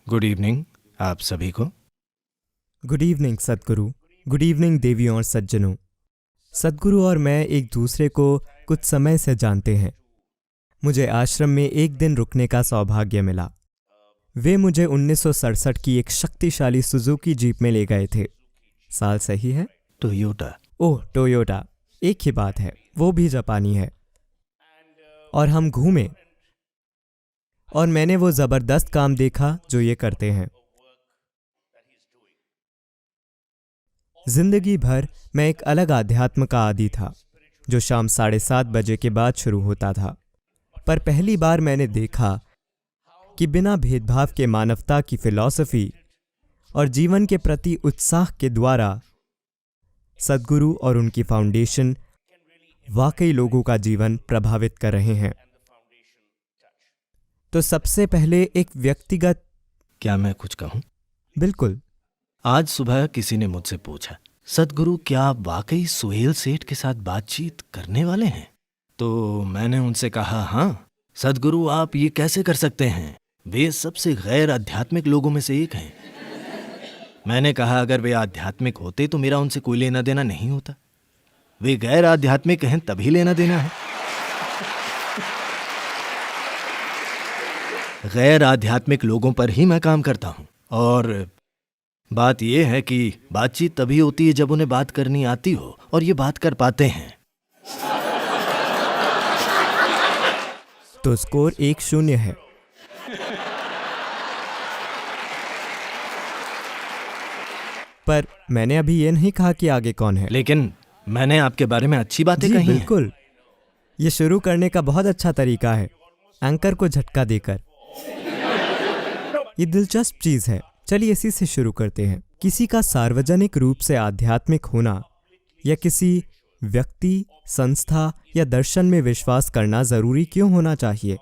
Good evening आप सभी को। गुड इवनिंग सद्गुरु। गुड इवनिंग देवियों और सज्जनों। सद्गुरु और मैं एक दूसरे को कुछ समय से जानते हैं। मुझे आश्रम में एक दिन रुकने का सौभाग्य मिला। वे मुझे 1967 की एक शक्तिशाली सुजुकी जीप में ले गए थे। साल सही है? टोयोटा। ओह, टोयोटा। एक ही बात है, वो भी जापानी है। और हम घूमे और मैंने वो जबरदस्त काम देखा जो ये करते हैं। जिंदगी भर मैं एक अलग आध्यात्म का आदी था जो शाम 7:30 बजे के बाद शुरू होता था। पर पहली बार मैंने देखा कि बिना भेदभाव के मानवता की फिलॉसफी और जीवन के प्रति उत्साह के द्वारा सद्गुरु और उनकी फाउंडेशन वाकई लोगों का जीवन प्रभावित कर रहे हैं। तो सबसे पहले एक व्यक्तिगत। क्या मैं कुछ कहूं? बिल्कुल। आज सुबह किसी ने मुझसे पूछा, सदगुरु क्या आप वाकई सुहेल सेठ के साथ बातचीत करने वाले हैं? तो मैंने उनसे कहा, हाँ सदगुरु, आप ये कैसे कर सकते हैं? वे सबसे गैर आध्यात्मिक लोगों में से एक हैं। मैंने कहा, अगर वे आध्यात्मिक होते तो मेरा उनसे कोई लेना देना नहीं होता। वे गैर आध्यात्मिक हैं तभी लेना देना है। गैर आध्यात्मिक लोगों पर ही मैं काम करता हूं। और बात यह है कि बातचीत तभी होती है जब उन्हें बात करनी आती हो और ये बात कर पाते हैं। तो स्कोर 1-0 है। पर मैंने अभी ये नहीं कहा कि आगे कौन है। लेकिन मैंने आपके बारे में अच्छी बातें जी कही हैं। बिल्कुल। ये शुरू करने का बहुत अच्छा तरीका है, एंकर को झटका देकर। ये दिलचस्प चीज है। चलिए इसी से शुरू करते हैं। किसी का सार्वजनिक रूप से आध्यात्मिक होना या किसी व्यक्ति, संस्था या दर्शन में विश्वास करना जरूरी क्यों होना चाहिए?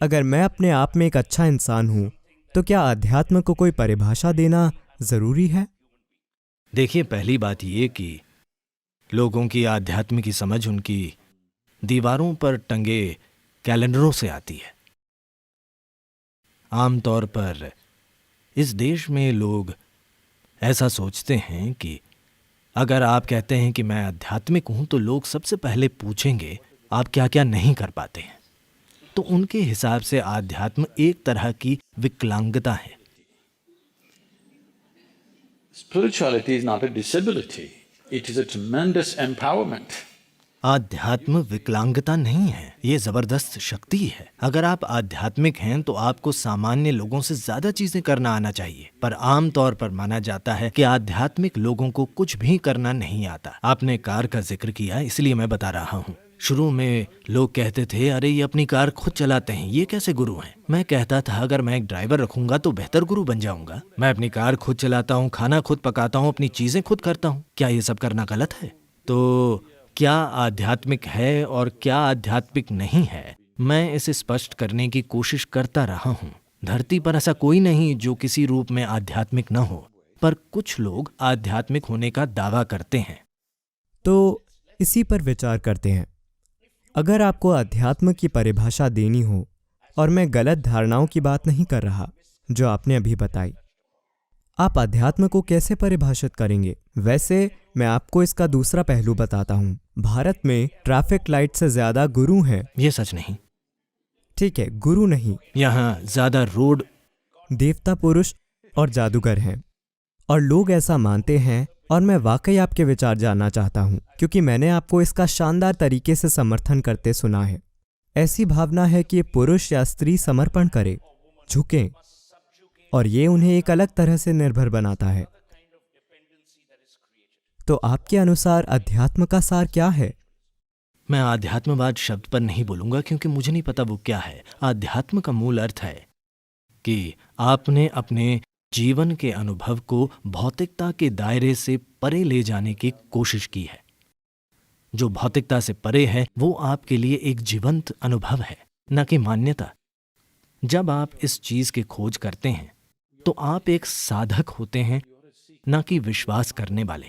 अगर मैं अपने आप में एक अच्छा इंसान हूं तो क्या आध्यात्म को कोई परिभाषा देना जरूरी है? देखिए, पहली बात ये कि लोगों की आध्यात्म की समझ उनकी दीवारों पर टंगे कैलेंडरों से आती है। आमतौर पर इस देश में लोग ऐसा सोचते हैं कि अगर आप कहते हैं कि मैं आध्यात्मिक हूं तो लोग सबसे पहले पूछेंगे आप क्या क्या नहीं कर पाते हैं। तो उनके हिसाब से आध्यात्म एक तरह की विकलांगता है। Spirituality is not a disability, it is a tremendous empowerment. आध्यात्म विकलांगता नहीं है, ये जबरदस्त शक्ति है। अगर आप आध्यात्मिक हैं तो आपको सामान्य लोगों से ज्यादा चीजें करना आना चाहिए। पर आमतौर पर माना जाता है कि आध्यात्मिक लोगों को कुछ भी करना नहीं आता। आपने कार का जिक्र किया, इसलिए मैं बता रहा हूँ। शुरू में लोग कहते थे, अरे ये अपनी कार खुद चलाते हैं, ये कैसे गुरु हैं? मैं कहता था, अगर मैं एक ड्राइवर रखूंगा तो बेहतर गुरु बन जाऊंगा। मैं अपनी कार खुद चलाता हूँ, खाना खुद पकाता हूँ, अपनी चीजें खुद करता हूँ। क्या ये सब करना गलत है? तो क्या आध्यात्मिक है और क्या आध्यात्मिक नहीं है, मैं इसे स्पष्ट करने की कोशिश करता रहा हूँ। धरती पर ऐसा कोई नहीं जो किसी रूप में आध्यात्मिक न हो, पर कुछ लोग आध्यात्मिक होने का दावा करते हैं। तो इसी पर विचार करते हैं। अगर आपको अध्यात्म की परिभाषा देनी हो, और मैं गलत धारणाओं की बात नहीं कर रहा जो आपने अभी बताई, आप अध्यात्म को कैसे परिभाषित करेंगे? वैसे मैं आपको इसका दूसरा पहलू बताता हूं। भारत में ट्रैफिक लाइट से ज्यादा गुरु हैं। ये सच नहीं। ठीक है, गुरु नहीं, यहाँ ज्यादा रोड देवता पुरुष और जादूगर हैं। और लोग ऐसा मानते हैं, और मैं वाकई आपके विचार जानना चाहता हूं क्योंकि मैंने आपको इसका शानदार तरीके से समर्थन करते सुना है। ऐसी भावना है कि पुरुष या स्त्री समर्पण करे, झुकें, और ये उन्हें एक अलग तरह से निर्भर बनाता है। तो आपके अनुसार अध्यात्म का सार क्या है? मैं आध्यात्मवाद शब्द पर नहीं बोलूंगा क्योंकि मुझे नहीं पता वो क्या है। आध्यात्म का मूल अर्थ है कि आपने अपने जीवन के अनुभव को भौतिकता के दायरे से परे ले जाने की कोशिश की है। जो भौतिकता से परे है वो आपके लिए एक जीवंत अनुभव है, न कि मान्यता। जब आप इस चीज की खोज करते हैं तो आप एक साधक होते हैं, न कि विश्वास करने वाले।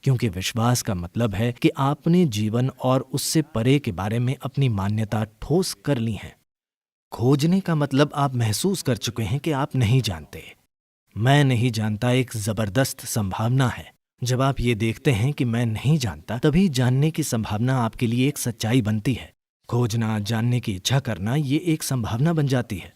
क्योंकि विश्वास का मतलब है कि आपने जीवन और उससे परे के बारे में अपनी मान्यता ठोस कर ली है। खोजने का मतलब आप महसूस कर चुके हैं कि आप नहीं जानते। मैं नहीं जानता एक जबरदस्त संभावना है। जब आप ये देखते हैं कि मैं नहीं जानता, तभी जानने की संभावना आपके लिए एक सच्चाई बनती है। खोजना, जानने की इच्छा करना, ये एक संभावना बन जाती है।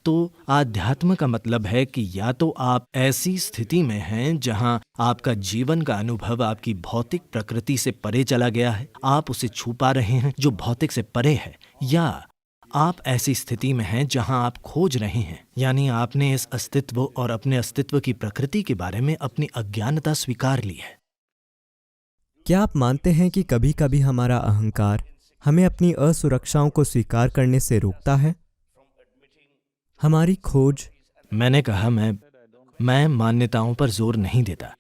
तो आध्यात्म का मतलब है कि या तो आप ऐसी स्थिति में हैं जहां आपका जीवन का अनुभव आपकी भौतिक प्रकृति से परे चला गया है, आप उसे छुपा रहे हैं जो भौतिक से परे है, या आप ऐसी स्थिति में हैं जहां आप खोज रहे हैं, यानी आपने इस अस्तित्व और अपने अस्तित्व की प्रकृति के बारे में अपनी अज्ञानता स्वीकार ली है। क्या आप मानते हैं कि कभी कभी हमारा अहंकार हमें अपनी असुरक्षाओं को स्वीकार करने से रोकता है? हमारी खोज। मैंने कहा मैं मान्यताओं पर जोर नहीं देता।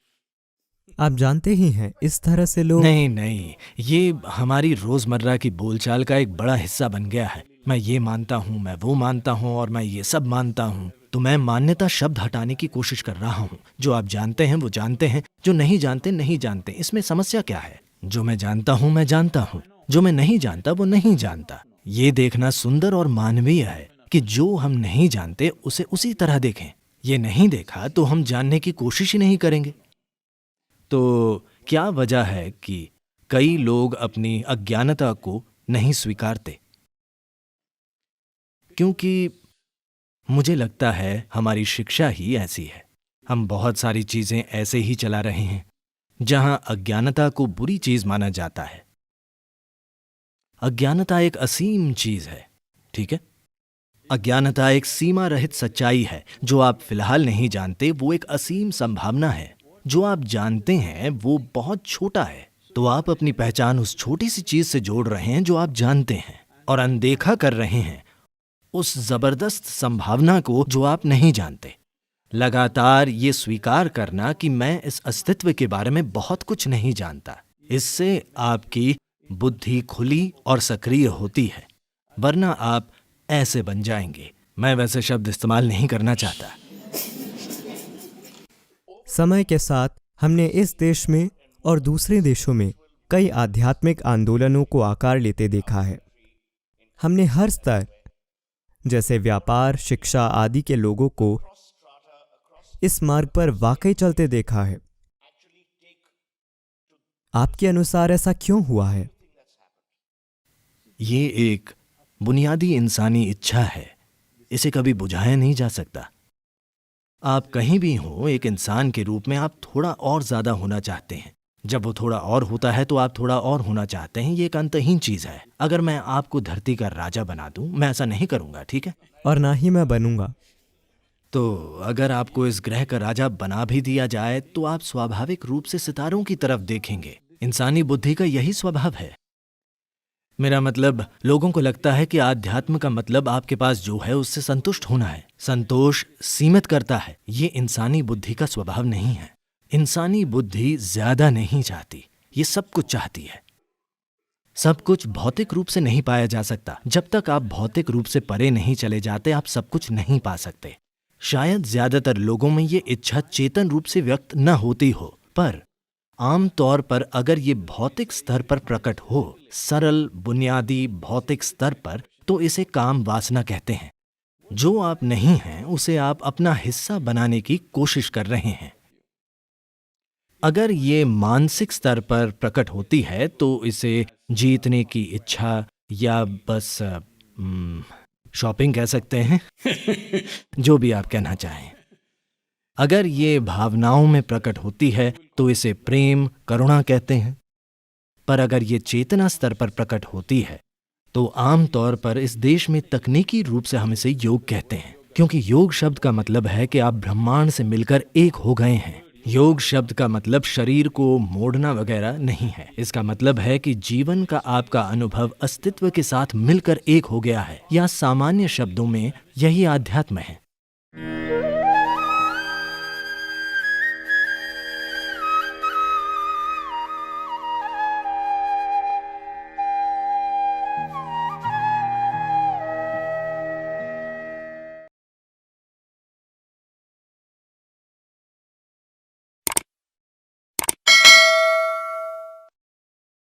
आप जानते ही हैं, इस तरह से लोग। नहीं, ये हमारी रोजमर्रा की बोलचाल का एक बड़ा हिस्सा बन गया है। मैं ये मानता हूँ, मैं वो मानता हूँ और मैं ये सब मानता हूँ। तो मैं मान्यता शब्द हटाने की कोशिश कर रहा हूँ। जो आप जानते हैं वो जानते हैं, जो नहीं जानते नहीं जानते। इसमें समस्या क्या है? जो मैं जानता हूँ मैं जानता हूँ, जो मैं नहीं जानता वो नहीं जानता। ये देखना सुंदर और मानवीय है कि जो हम नहीं जानते उसे उसी तरह देखें। ये नहीं देखा तो हम जानने की कोशिश ही नहीं करेंगे। तो क्या वजह है कि कई लोग अपनी अज्ञानता को नहीं स्वीकारते? क्योंकि मुझे लगता है हमारी शिक्षा ही ऐसी है। हम बहुत सारी चीजें ऐसे ही चला रहे हैं जहां अज्ञानता को बुरी चीज माना जाता है। अज्ञानता एक असीम चीज है, ठीक है? अज्ञानता एक सीमा रहित सच्चाई है। जो आप फिलहाल नहीं जानते वो एक असीम संभावना है। जो आप जानते हैं वो बहुत छोटा है। तो आप अपनी पहचान उस छोटी सी चीज से जोड़ रहे हैं जो आप जानते हैं, और अनदेखा कर रहे हैं उस जबरदस्त संभावना को जो आप नहीं जानते। लगातार ये स्वीकार करना कि मैं इस अस्तित्व के बारे में बहुत कुछ नहीं जानता, इससे आपकी बुद्धि खुली और सक्रिय होती है, वरना आप ऐसे बन जाएंगे। मैं वैसे शब्द इस्तेमाल नहीं करना चाहता। समय के साथ हमने इस देश में और दूसरे देशों में कई आध्यात्मिक आंदोलनों को आकार लेते देखा है। हमने हर स्तर, जैसे व्यापार, शिक्षा आदि के लोगों को इस मार्ग पर वाकई चलते देखा है। आपके अनुसार ऐसा क्यों हुआ है? ये एक बुनियादी इंसानी इच्छा है, इसे कभी बुझाया नहीं जा सकता। आप कहीं भी हो, एक इंसान के रूप में आप थोड़ा और ज्यादा होना चाहते हैं। जब वो थोड़ा और होता है तो आप थोड़ा और होना चाहते हैं। ये एक अंतहीन चीज है। अगर मैं आपको धरती का राजा बना दूं, मैं ऐसा नहीं करूंगा, ठीक है? और ना ही मैं बनूंगा। तो अगर आपको इस ग्रह का राजा बना भी दिया जाए तो आप स्वाभाविक रूप से सितारों की तरफ देखेंगे। इंसानी बुद्धि का यही स्वभाव है। मेरा मतलब, लोगों को लगता है कि आध्यात्म का मतलब आपके पास जो है उससे संतुष्ट होना है। संतोष सीमित करता है। ये इंसानी बुद्धि का स्वभाव नहीं है। इंसानी बुद्धि ज्यादा नहीं चाहती, ये सब कुछ चाहती है। सब कुछ भौतिक रूप से नहीं पाया जा सकता। जब तक आप भौतिक रूप से परे नहीं चले जाते, आप सब कुछ नहीं पा सकते। शायद ज्यादातर लोगों में ये इच्छा चेतन रूप से व्यक्त न होती हो, पर आमतौर पर अगर ये भौतिक स्तर पर प्रकट हो, सरल बुनियादी भौतिक स्तर पर, तो इसे काम वासना कहते हैं। जो आप नहीं हैं उसे आप अपना हिस्सा बनाने की कोशिश कर रहे हैं। अगर ये मानसिक स्तर पर प्रकट होती है तो इसे जीतने की इच्छा या बस शॉपिंग कह सकते हैं। जो भी आप कहना चाहें। अगर ये भावनाओं में प्रकट होती है तो इसे प्रेम, करुणा कहते हैं। पर अगर ये चेतना स्तर पर प्रकट होती है तो आमतौर पर इस देश में तकनीकी रूप से हम इसे योग कहते हैं, क्योंकि योग शब्द का मतलब है कि आप ब्रह्मांड से मिलकर एक हो गए हैं। योग शब्द का मतलब शरीर को मोड़ना वगैरह नहीं है। इसका मतलब है कि जीवन का आपका अनुभव अस्तित्व के साथ मिलकर एक हो गया है, या सामान्य शब्दों में यही आध्यात्म है।